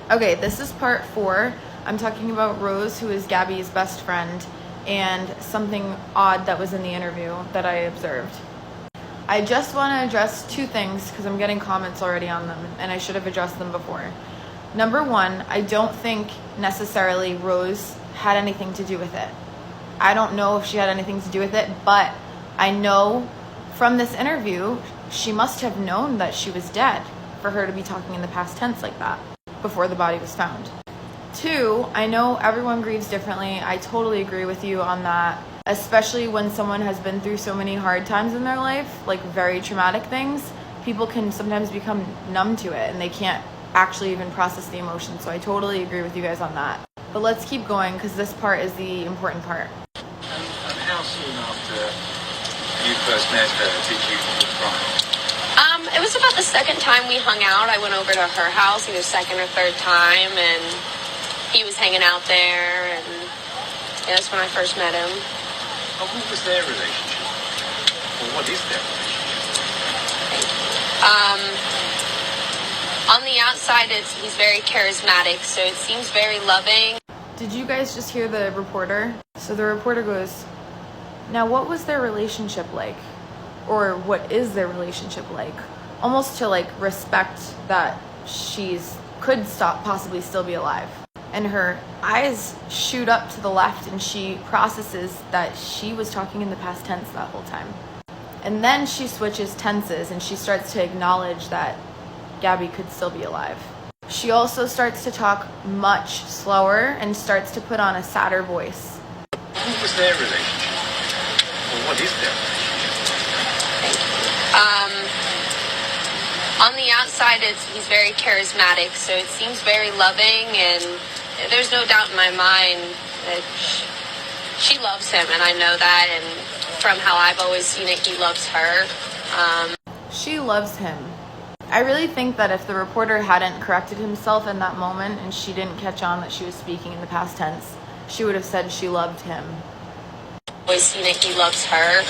Okay, this is part 4. I'm talking about Rose, who is Gabby's best friend, and something odd that was in the interview that I observed. I just want to address 2 things because I'm getting comments already on them, and I should have addressed them before. Number 1, I don't think necessarily Rose had anything to do with it. I don't know if she had anything to do with it, but I know from this interview, she must have known that she was dead for her to be talking in the past tense like that before the body was found. 2, I know everyone grieves differently. I totally agree with you on that, especially when someone has been through so many hard times in their life, like very traumatic things. People can sometimes become numb to it and they can't actually even process the emotion. So I totally agree with you guys on that. But let's keep going because this part is the important part. And how soon after you first met her did you cry? It was about the second time we hung out. I went over to her house, either second or third time, and he was hanging out there, and that's when I first met him. And what was their relationship? Or what is their relationship? On the outside, he's very charismatic, so it seems very loving. Did you guys just hear the reporter? So the reporter goes, now what was their relationship like? Or what is their relationship like? Almost to like respect that could possibly still be alive. And her eyes shoot up to the left and she processes that she was talking in the past tense that whole time. And then she switches tenses and she starts to acknowledge that Gabby could still be alive. She also starts to talk much slower and starts to put on a sadder voice. What was their relationship? Or what is their relationship? On the outside, he's very charismatic, so it seems very loving, and there's no doubt in my mind that she loves him, and I know that, and from how I've always seen it, he loves her. She loves him. I really think that if the reporter hadn't corrected himself in that moment and she didn't catch on that she was speaking in the past tense, she would have said she loved him. Always seen it, he loves her.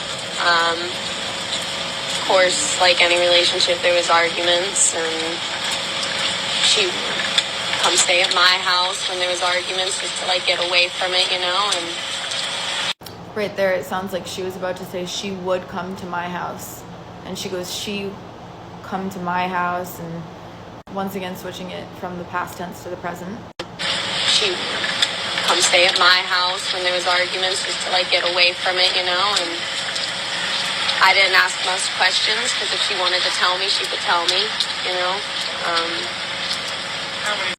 Of course, like any relationship, there was arguments, and she would come stay at my house when there was arguments just to like get away from it, you know. And right there, it sounds like she was about to say she would come to my house, and she goes, she come to my house, and once again switching it from the past tense to the present. She would come stay at my house when there was arguments just to like get away from it, you know. And I didn't ask most questions because if she wanted to tell me, she could tell me, you know. How many